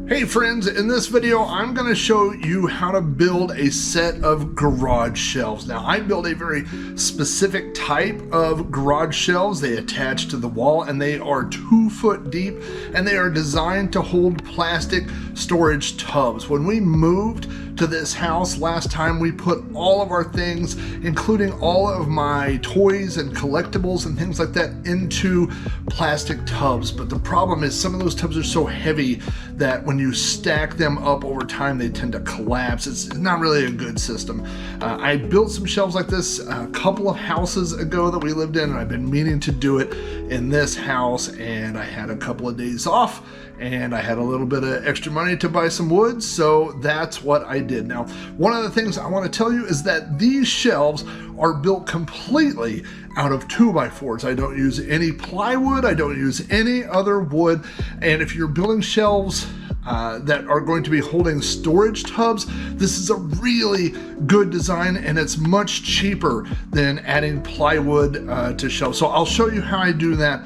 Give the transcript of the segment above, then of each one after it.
Hey friends, in this video I'm going to show you how to build a set of garage shelves. Now I build a very specific type of garage shelves. They attach to the wall and they are 2 foot deep and they are designed to hold plastic storage tubs. When we moved to this house last time, we put all of our things, including all of my toys and collectibles and things like that, into plastic tubs. But the problem is some of those tubs are so heavy that when you stack them up over time, they tend to collapse. It's not really a good system. I built some shelves like this a couple of houses ago that we lived in, and I've been meaning to do it in this house, and I had a couple of days off and I had a little bit of extra money to buy some wood, so that's what I did. Now, one of the things I want to tell you is that these shelves are built completely out of 2x4s. I don't use any plywood, I don't use any other wood, and if you're building shelves that are going to be holding storage tubs, this is a really good design and it's much cheaper than adding plywood to shelves. So I'll show you how I do that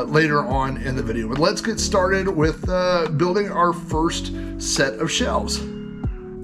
later on in the video. But let's get started with building our first set of shelves.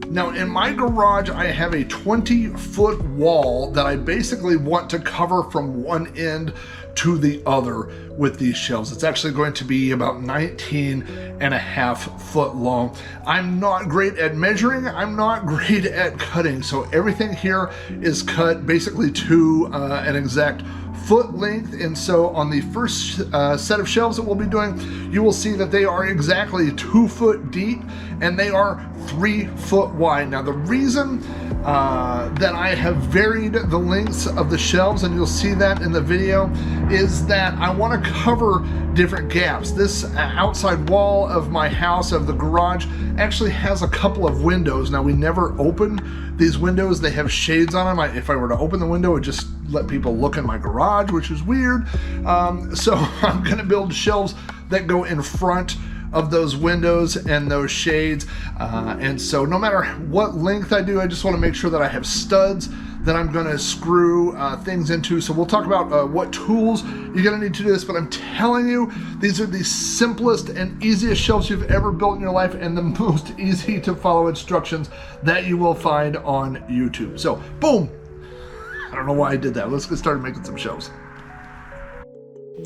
Now in my garage, I have a 20-foot wall that I basically want to cover from one end to the other with these shelves. It's actually going to be about 19.5 foot long. I'm not great at measuring, I'm not great at cutting, so everything here is cut basically to an exact foot length. And so on the first set of shelves that we'll be doing, you will see that they are exactly 2 foot deep and they are 3 foot wide. Now the reason that I have varied the lengths of the shelves, and you'll see that in the video, is that I want to cover different gaps. This outside wall of my house, of the garage, actually has a couple of windows. Now we never open these windows, they have shades on them. If I were to open the window, it would just let people look in my garage, which is weird. So I'm gonna build shelves that go in front of those windows and those shades. And so no matter what length I do, I just want to make sure that I have studs that I'm going to screw things into. So we'll talk about what tools you're going to need to do this, but I'm telling you, these are the simplest and easiest shelves you've ever built in your life and the most easy to follow instructions that you will find on YouTube. So boom, I don't know why I did that. Let's get started making some shelves.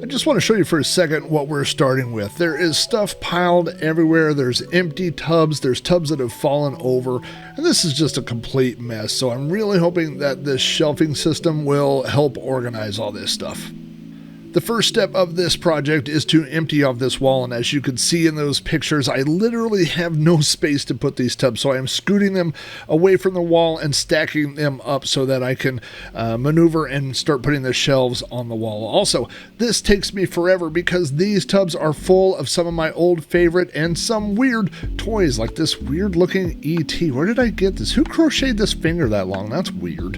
I just want to show you for a second what we're starting with. There is stuff piled everywhere. There's empty tubs. There's tubs that have fallen over. And this is just a complete mess. So I'm really hoping that this shelving system will help organize all this stuff. The first step of this project is to empty off this wall, and as you can see in those pictures, I literally have no space to put these tubs, so I am scooting them away from the wall and stacking them up so that I can maneuver and start putting the shelves on the wall. Also, this takes me forever because these tubs are full of some of my old favorite and some weird toys, like this weird looking ET. Where did I get this? Who crocheted this finger that long? That's weird.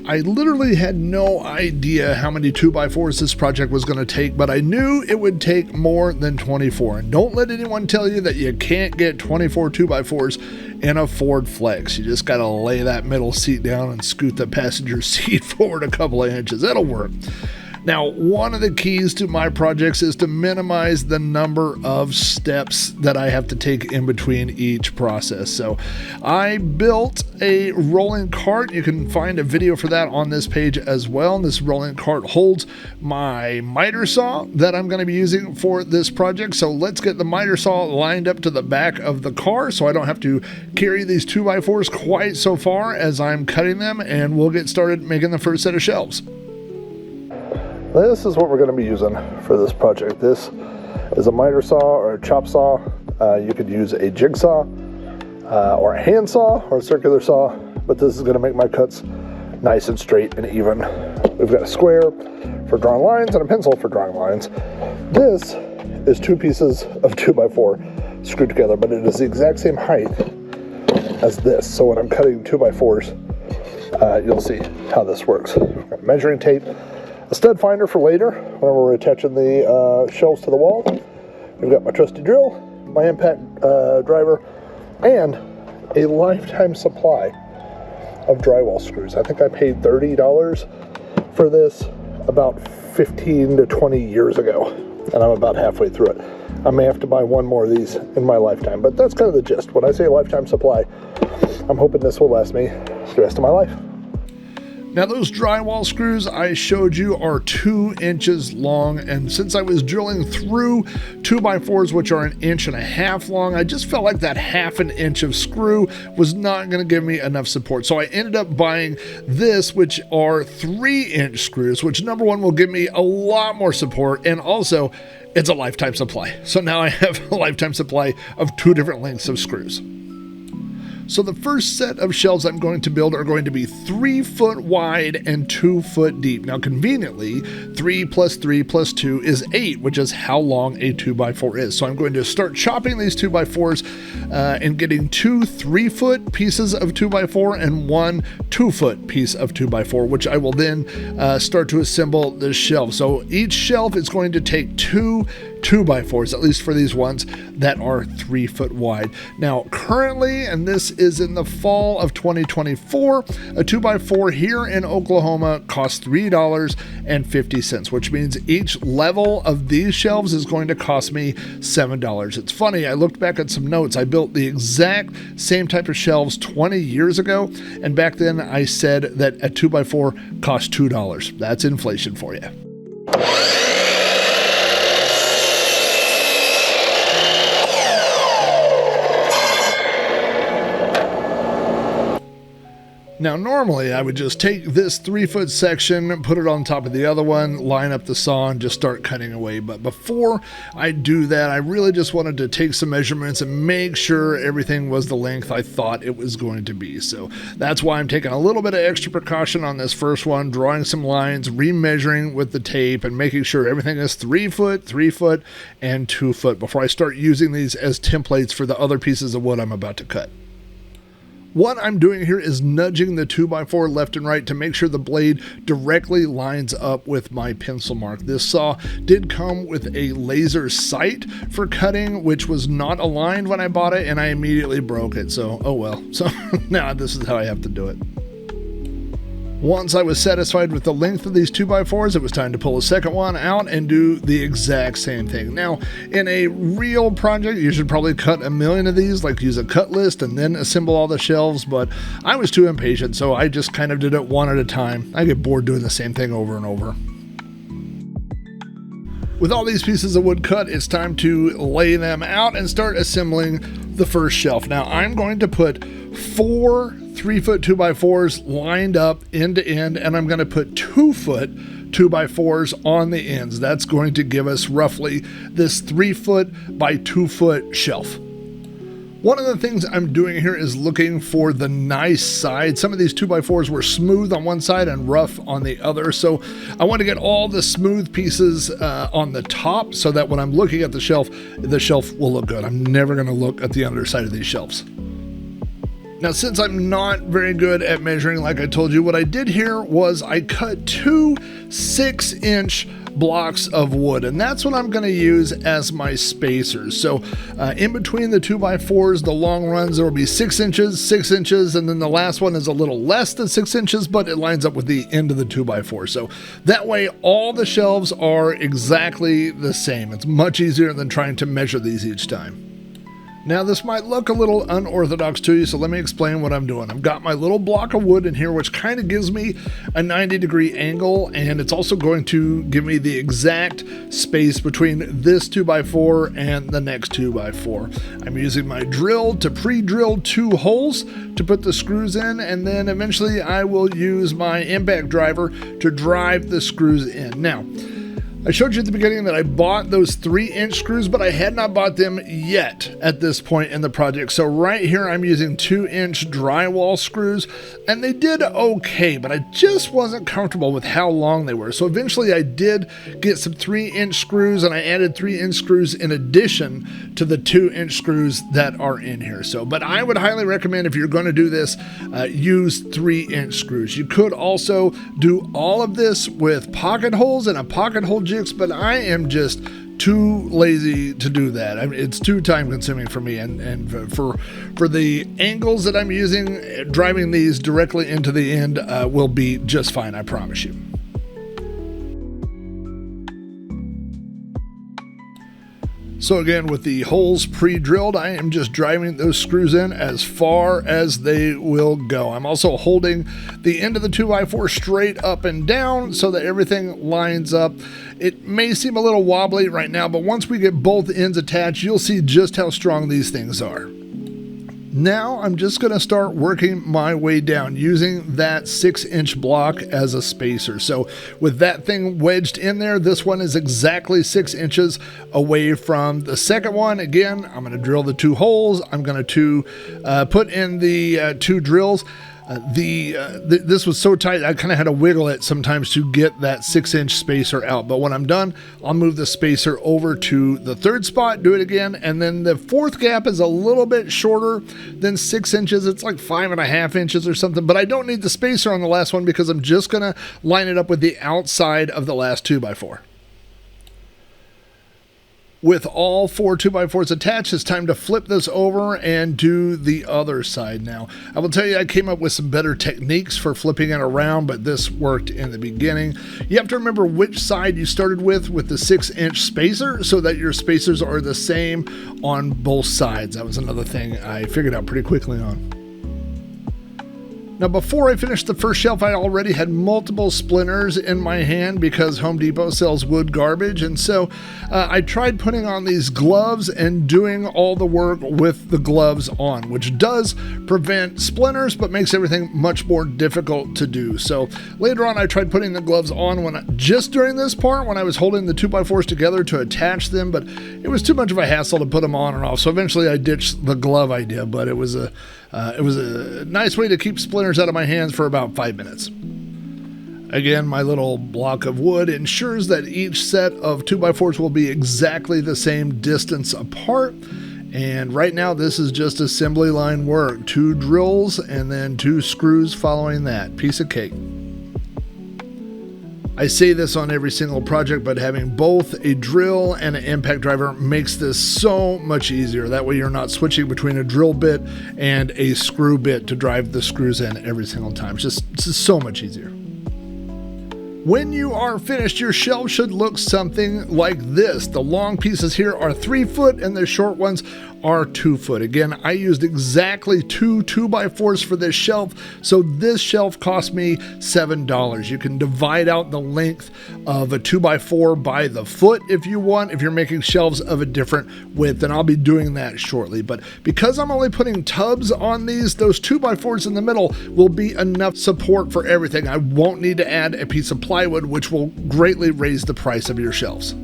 I literally had no idea how many 2x4s this project was going to take, but I knew it would take more than 24. And don't let anyone tell you that you can't get 24 2x4s in a Ford Flex. You just got to lay that middle seat down and scoot the passenger seat forward a couple of inches. It'll work. Now, one of the keys to my projects is to minimize the number of steps that I have to take in between each process. So I built a rolling cart. You can find a video for that on this page as well. And this rolling cart holds my miter saw that I'm going to be using for this project. So let's get the miter saw lined up to the back of the car so I don't have to carry these 2x4s quite so far as I'm cutting them, and we'll get started making the first set of shelves. This is what we're going to be using for this project. This is a miter saw or a chop saw. You could use a jigsaw or a hand saw or a circular saw, but this is going to make my cuts nice and straight and even. We've got a square for drawing lines and a pencil for drawing lines. This is 2 pieces of 2x4 screwed together, but it is the exact same height as this. So when I'm cutting 2x4s, you'll see how this works. We've got measuring tape, a stud finder for later, whenever we're attaching the shelves to the wall. We've got my trusty drill, my impact driver, and a lifetime supply of drywall screws. I think I paid $30 for this about 15 to 20 years ago, and I'm about halfway through it. I may have to buy one more of these in my lifetime, but that's kind of the gist. When I say lifetime supply, I'm hoping this will last me the rest of my life. Now those drywall screws I showed you are 2 inches long, and since I was drilling through 2x4s, which are 1.5 inches long, I just felt like that 1/2 inch of screw was not going to give me enough support. So I ended up buying this, which are 3-inch screws, which number one will give me a lot more support, and also it's a lifetime supply. So now I have a lifetime supply of 2 different lengths of screws. So the first set of shelves I'm going to build are going to be 3 foot wide and 2 foot deep. Now conveniently, 3 plus 3 plus 2 is 8, which is how long a 2x4 is. So I'm going to start chopping these 2x4s and getting 2 3-foot pieces of 2x4 and 1 2-foot piece of 2x4, which I will then start to assemble the shelf. So each shelf is going to take 2 2x4s, at least for these ones that are 3 foot wide. Now, currently, and this is in the fall of 2024, a 2x4 here in Oklahoma costs $3.50, which means each level of these shelves is going to cost me $7. It's funny, I looked back at some notes. I built the exact same type of shelves 20 years ago, and back then I said that a 2x4 cost $2. That's inflation for you. Now, normally I would just take this 3-foot section, put it on top of the other one, line up the saw, and just start cutting away. But before I do that, I really just wanted to take some measurements and make sure everything was the length I thought it was going to be. So that's why I'm taking a little bit of extra precaution on this first one, drawing some lines, remeasuring with the tape, and making sure everything is 3 foot, 3 foot, and 2 foot before I start using these as templates for the other pieces of wood I'm about to cut. What I'm doing here is nudging the 2x4 left and right to make sure the blade directly lines up with my pencil mark. This saw did come with a laser sight for cutting, which was not aligned when I bought it, and I immediately broke it. So, oh well. So now this is how I have to do it. Once I was satisfied with the length of these 2x4s, it was time to pull a second one out and do the exact same thing. Now, in a real project, you should probably cut a million of these, like use a cut list and then assemble all the shelves, but I was too impatient, so I just kind of did it one at a time. I get bored doing the same thing over and over. With all these pieces of wood cut, it's time to lay them out and start assembling the first shelf. Now, I'm going to put 4 3-foot 2x4s lined up end to end, and I'm going to put 2-foot 2x4s on the ends. That's going to give us roughly this 3-foot by 2-foot shelf. One of the things I'm doing here is looking for the nice side. Some of these 2x4s were smooth on one side and rough on the other, so I want to get all the smooth pieces on the top so that when I'm looking at the shelf will look good. I'm never going to look at the underside of these shelves. Now, since I'm not very good at measuring, like I told you, what I did here was I cut 2 6-inch blocks of wood, and that's what I'm going to use as my spacers. So in between the 2x4s, the long runs, there will be 6 inches, and then the last one is a little less than 6 inches, but it lines up with the end of the 2x4. So that way all the shelves are exactly the same. It's much easier than trying to measure these each time. Now, this might look a little unorthodox to you, so let me explain what I'm doing. I've got my little block of wood in here, which kind of gives me a 90-degree angle, and it's also going to give me the exact space between this 2x4 and the next 2x4. I'm using my drill to pre-drill 2 holes to put the screws in, and then eventually I will use my impact driver to drive the screws in. Now, I showed you at the beginning that I bought those 3-inch screws, but I had not bought them yet at this point in the project. So right here, I'm using 2-inch drywall screws, and they did okay, but I just wasn't comfortable with how long they were. So eventually I did get some 3-inch screws, and I added 3-inch screws in addition to the 2-inch screws that are in here. So, but I would highly recommend, if you're going to do this, use 3-inch screws. You could also do all of this with pocket holes and a pocket hole jigs, but I am just too lazy to do that. I mean, it's too time consuming for me, and for the angles that I'm using, driving these directly into the end will be just fine, I promise you. So again, with the holes pre-drilled, I am just driving those screws in as far as they will go. I'm also holding the end of the 2x4 straight up and down so that everything lines up. It may seem a little wobbly right now, but once we get both ends attached, you'll see just how strong these things are. Now I'm just going to start working my way down using that 6-inch block as a spacer. So with that thing wedged in there, this one is exactly 6 inches away from the second one. Again, I'm going to drill the 2 holes. I'm going to put in the 2 drills. This was so tight I kind of had to wiggle it sometimes to get that 6-inch spacer out, but when I'm done, I'll move the spacer over to the 3rd spot, do it again, and then the 4th gap is a little bit shorter than 6 inches. It's like 5.5 inches or something, but I don't need the spacer on the last one because I'm just gonna line it up with the outside of the last 2x4. With all 4 2x4s attached, it's time to flip this over and do the other side now. I will tell you, I came up with some better techniques for flipping it around, but this worked in the beginning. You have to remember which side you started with the 6-inch spacer so that your spacers are the same on both sides. That was another thing I figured out pretty quickly on. Now, before I finished the first shelf, I already had multiple splinters in my hand because Home Depot sells wood garbage, and so I tried putting on these gloves and doing all the work with the gloves on, which does prevent splinters but makes everything much more difficult to do. So later on, I tried putting the gloves on just during this part when I was holding the 2x4s together to attach them, but it was too much of a hassle to put them on and off, so eventually I ditched the glove idea, but it was a nice way to keep splinters out of my hands for about 5 minutes. Again, my little block of wood ensures that each set of 2x4s will be exactly the same distance apart. And right now, this is just assembly line work. 2 drills and then 2 screws following that. Piece of cake. I say this on every single project, but having both a drill and an impact driver makes this so much easier. That way you're not switching between a drill bit and a screw bit to drive the screws in every single time. It's just so much easier. When you are finished, your shelf should look something like this. The long pieces here are 3 foot and the short ones are 2 foot. Again, I used exactly 2 2x4s for this shelf, so this shelf cost me $7. You can divide out the length of a 2x4 by the foot if you want, if you're making shelves of a different width, and I'll be doing that shortly. But because I'm only putting tubs on these, those 2x4s in the middle will be enough support for everything. I won't need to add a piece of plywood, which will greatly raise the price of your shelves.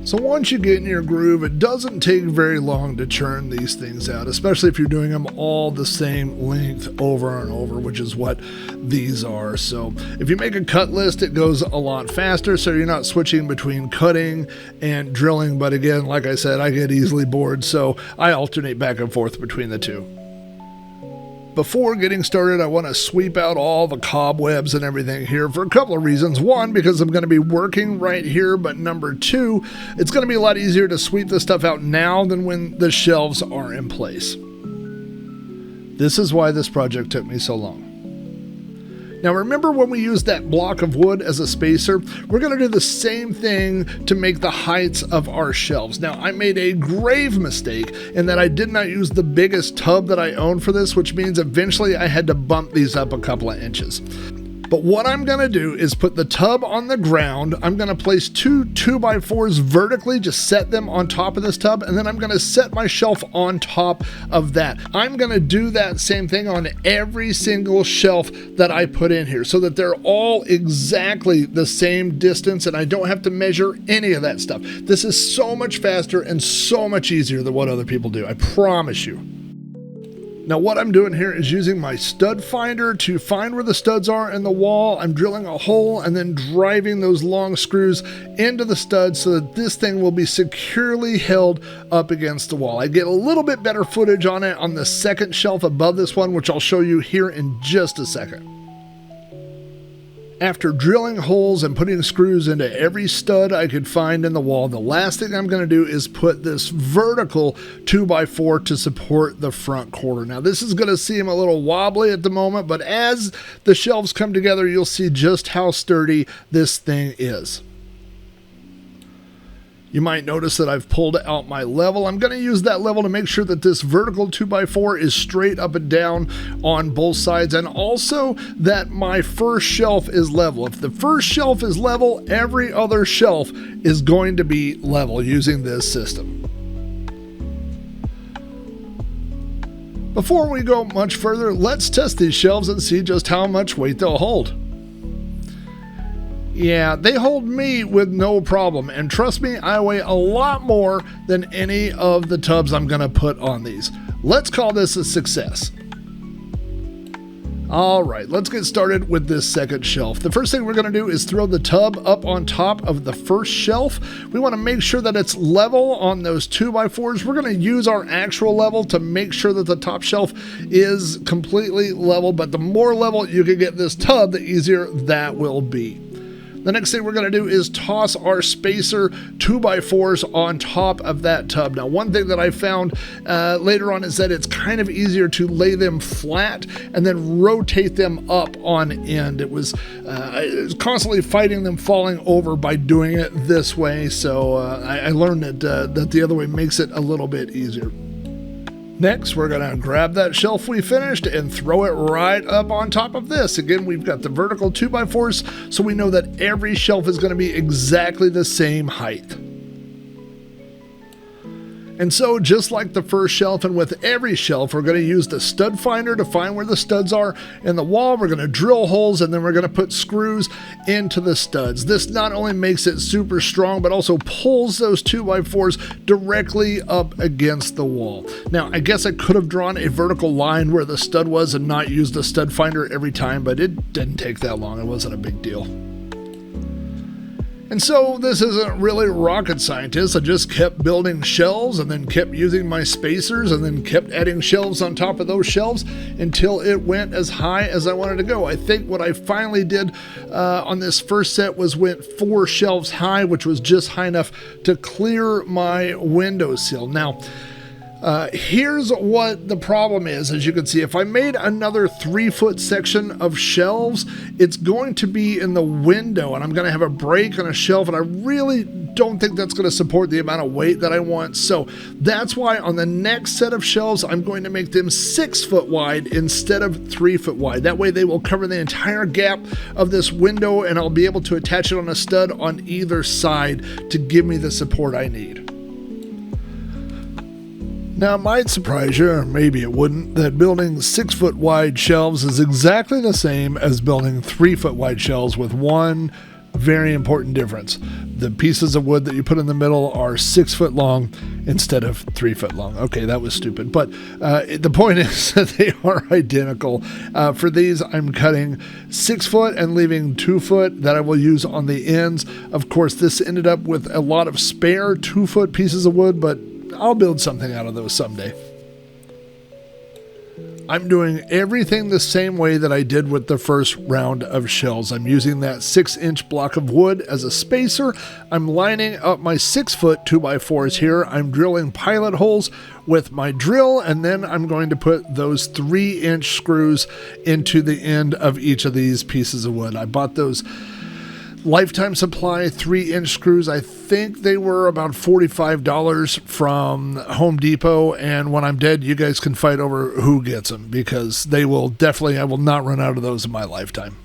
So once you get in your groove, it doesn't take very long to churn these things out, especially if you're doing them all the same length over and over, which is what these are. So if you make a cut list, it goes a lot faster, so you're not switching between cutting and drilling. But again, like I said, I get easily bored, so I alternate back and forth between the two. Before getting started, I want to sweep out all the cobwebs and everything here for a couple of reasons. One, because I'm going to be working right here, but number 2, it's going to be a lot easier to sweep this stuff out now than when the shelves are in place. This is why this project took me so long. Now remember when we used that block of wood as a spacer? We're going to do the same thing to make the heights of our shelves. Now I made a grave mistake in that I did not use the biggest tub that I own for this, which means eventually I had to bump these up a couple of inches. But what I'm going to do is put the tub on the ground. I'm going to place 2 2x4s vertically, just set them on top of this tub, and then I'm going to set my shelf on top of that. I'm going to do that same thing on every single shelf that I put in here so that they're all exactly the same distance and I don't have to measure any of that stuff. This is so much faster and so much easier than what other people do, I promise you. Now what I'm doing here is using my stud finder to find where the studs are in the wall. I'm drilling a hole and then driving those long screws into the studs so that this thing will be securely held up against the wall. I get a little bit better footage on it on the second shelf above this one, which I'll show you here in just a second. After drilling holes and putting screws into every stud I could find in the wall, the last thing I'm going to do is put this vertical 2x4 to support the front quarter. Now this is going to seem a little wobbly at the moment, but as the shelves come together, you'll see just how sturdy this thing is. You might notice that I've pulled out my level. I'm going to use that level to make sure that this vertical 2x4 is straight up and down on both sides, and also that my first shelf is level. If the first shelf is level, every other shelf is going to be level using this system. Before we go much further, let's test these shelves and see just how much weight they'll hold. Yeah, they hold me with no problem, and trust me, I weigh a lot more than any of the tubs I'm going to put on these. Let's call this a success. Alright, let's get started with this second shelf. The first thing we're going to do is throw the tub up on top of the first shelf. We want to make sure that it's level on those 2x4s. We're going to use our actual level to make sure that the top shelf is completely level, but the more level you can get this tub, the easier that will be. The next thing we're going to do is toss our spacer 2x4s on top of that tub. Now, one thing that I found later on is that it's kind of easier to lay them flat and then rotate them up on end. I was constantly fighting them falling over by doing it this way, so I learned that the other way makes it a little bit easier. Next, we're going to grab that shelf we finished and throw it right up on top of this. Again, we've got the vertical 2x4s, so we know that every shelf is going to be exactly the same height. And so, just like the first shelf and with every shelf, we're going to use the stud finder to find where the studs are in the wall. We're going to drill holes, and then we're going to put screws into the studs. This not only makes it super strong, but also pulls those 2x4s directly up against the wall. Now, I guess I could have drawn a vertical line where the stud was and not used the stud finder every time, but it didn't take that long. It wasn't a big deal. And so this isn't really rocket science. I just kept building shelves and then kept using my spacers and then kept adding shelves on top of those shelves until it went as high as I wanted to go. I think what I finally did on this first set was went 4 shelves high, which was just high enough to clear my windowsill. Now, here's what the problem is. As you can see, if I made another 3-foot section of shelves, it's going to be in the window, and I'm going to have a break on a shelf, and I really don't think that's going to support the amount of weight that I want. So that's why on the next set of shelves, I'm going to make them 6 foot wide instead of 3 foot wide. That way they will cover the entire gap of this window, and I'll be able to attach it on a stud on either side to give me the support I need. Now, it might surprise you, or maybe it wouldn't, that building 6 foot wide shelves is exactly the same as building 3 foot wide shelves, with one very important difference. The pieces of wood that you put in the middle are 6 foot long instead of 3 foot long. Okay, that was stupid, but the point is that they are identical. For these, I'm cutting 6 foot and leaving 2 foot that I will use on the ends. Of course, this ended up with a lot of spare 2 foot pieces of wood, but I'll build something out of those someday. I'm doing everything the same way that I did with the first round of shelves. I'm using that 6-inch block of wood as a spacer. I'm lining up my 6 foot 2x4s here. I'm drilling pilot holes with my drill, and then I'm going to put those 3-inch screws into the end of each of these pieces of wood. I bought those Lifetime Supply 3-inch screws. I think they were about $45 from Home Depot, and when I'm dead, you guys can fight over who gets them, because I will not run out of those in my lifetime.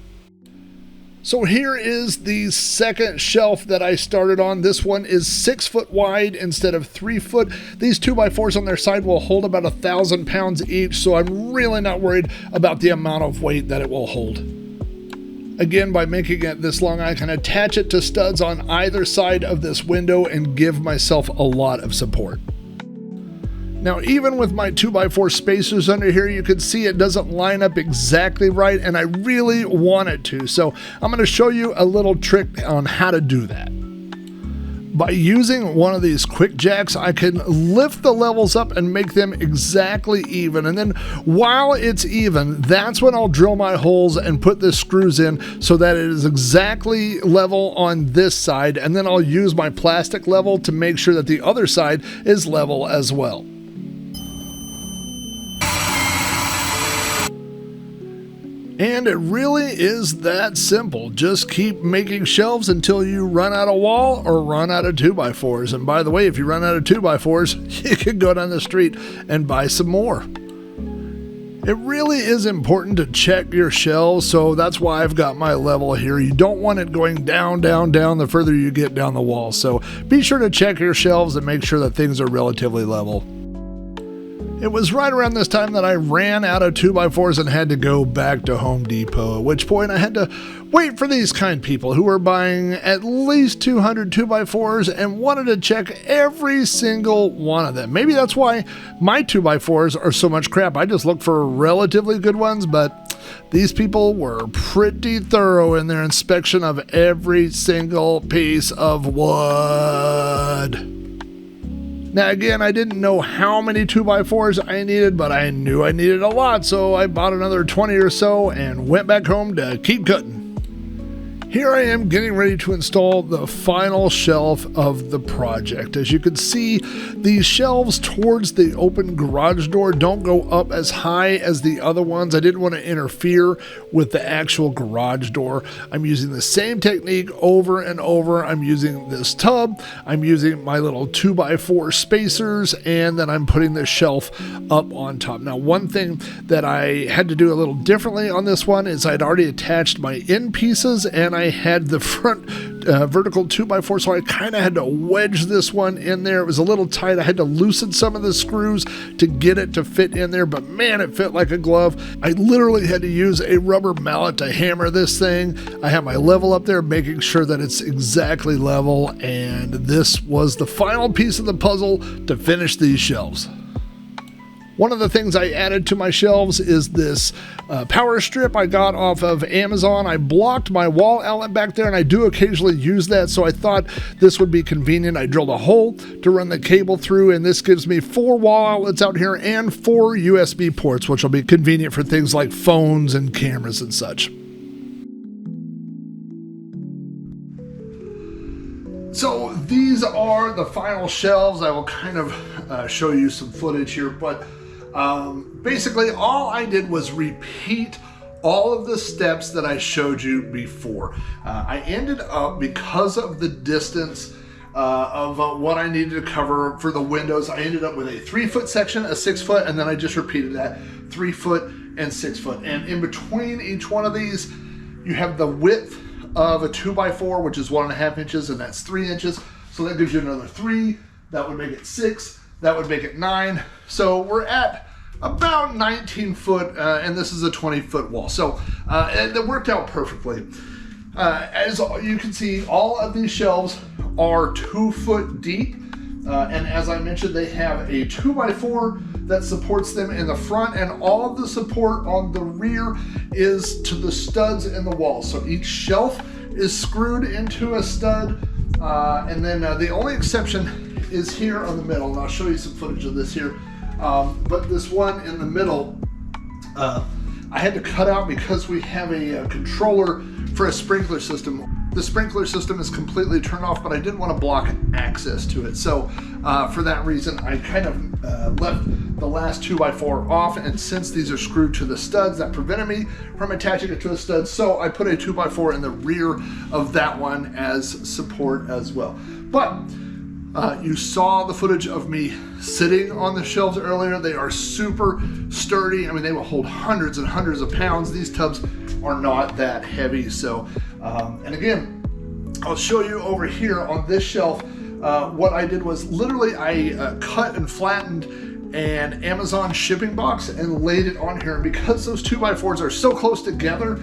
So here is the second shelf that I started on. This one is 6 foot wide instead of 3 foot. These 2x4s on their side will hold about 1,000 pounds each, so I'm really not worried about the amount of weight that it will hold. Again, by making it this long, I can attach it to studs on either side of this window and give myself a lot of support. Now, even with my 2x4 spacers under here, you can see it doesn't line up exactly right, and I really want it to. So I'm going to show you a little trick on how to do that. By using one of these quick jacks, I can lift the levels up and make them exactly even. And then while it's even, that's when I'll drill my holes and put the screws in so that it is exactly level on this side. And then I'll use my plastic level to make sure that the other side is level as well. And it really is that simple. Just keep making shelves until you run out of wall or run out of 2x4s. And by the way, if you run out of 2x4s, you can go down the street and buy some more. It really is important to check your shelves, so that's why I've got my level here. You don't want it going down, down, down the further you get down the wall. So be sure to check your shelves and make sure that things are relatively level. It was right around this time that I ran out of 2x4s and had to go back to Home Depot, at which point I had to wait for these kind people who were buying at least 200 2x4s and wanted to check every single one of them. Maybe that's why my 2x4s are so much crap. I just look for relatively good ones, but these people were pretty thorough in their inspection of every single piece of wood. Now again, I didn't know how many 2x4s I needed, but I knew I needed a lot, so I bought another 20 or so and went back home to keep cutting. Here I am getting ready to install the final shelf of the project. As you can see, these shelves towards the open garage door don't go up as high as the other ones. I didn't want to interfere with the actual garage door. I'm using the same technique over and over. I'm using this tub, I'm using my little 2x4 spacers, and then I'm putting the shelf up on top. Now, one thing that I had to do a little differently on this one is I'd already attached my end pieces, and I had the front vertical 2x4, so I kind of had to wedge this one in there. It was a little tight. I had to loosen some of the screws to get it to fit in there, but man, it fit like a glove. I literally had to use a rubber mallet to hammer this thing. I have my level up there, making sure that it's exactly level, and this was the final piece of the puzzle to finish these shelves. One of the things I added to my shelves is this power strip I got off of Amazon. I blocked my wall outlet back there, and I do occasionally use that, so I thought this would be convenient. I drilled a hole to run the cable through, and this gives me 4 wall outlets out here and 4 USB ports, which will be convenient for things like phones and cameras and such. So these are the final shelves. I will kind of show you some footage here, but basically all I did was repeat all of the steps that I showed you before. I ended up, because of the distance of what I needed to cover for the windows, I ended up with a 3-foot section, a 6-foot, and then I just repeated that 3-foot and 6-foot. And in between each one of these, you have the width of a 2x4, which is 1.5 inches, and that's 3 inches. So that gives you another 3. That would make it 6. That would make it 9. So we're at about 19 foot, and this is a 20-foot wall. So it worked out perfectly. As you can see, all of these shelves are 2 foot deep. And as I mentioned, they have a 2x4 that supports them in the front, and all of the support on the rear is to the studs in the wall. So each shelf is screwed into a stud, and then the only exception is here on the middle, and I'll show you some footage of this here. But this one in the middle, I had to cut out because we have a controller for a sprinkler system. The sprinkler system is completely turned off, but I didn't want to block access to it. So for that reason, I kind of left the last 2x4 off, and since these are screwed to the studs, that prevented me from attaching it to a stud. So I put a 2x4 in the rear of that one as support as well. But you saw the footage of me sitting on the shelves earlier. They are super sturdy. I mean, they will hold hundreds and hundreds of pounds. These tubs are not that heavy. So, and again, I'll show you over here on this shelf. What I did was literally I cut and flattened an Amazon shipping box and laid it on here. And because those 2x4s are so close together,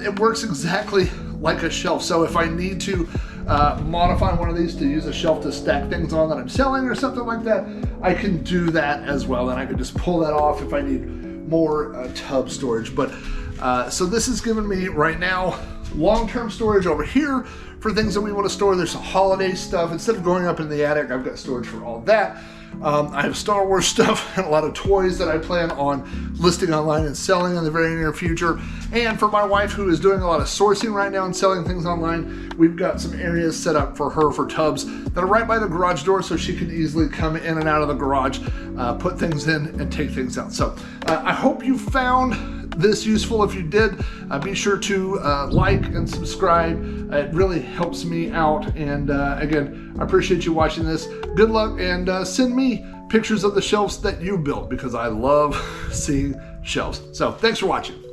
it works exactly like a shelf. So if I need to modify one of these to use a shelf to stack things on that I'm selling or something like that, I can do that as well. And I can just pull that off if I need more tub storage. But so this is giving me right now long-term storage over here for things that we want to store. There's some holiday stuff. Instead of going up in the attic, I've got storage for all that. I have Star Wars stuff and a lot of toys that I plan on listing online and selling in the very near future. And for my wife, who is doing a lot of sourcing right now and selling things online, we've got some areas set up for her for tubs that are right by the garage door, so she can easily come in and out of the garage, put things in and take things out. So I hope you found this useful. If you did, be sure to like and subscribe. It really helps me out. And again, I appreciate you watching this. Good luck, and send me pictures of the shelves that you built, because I love seeing shelves. So thanks for watching.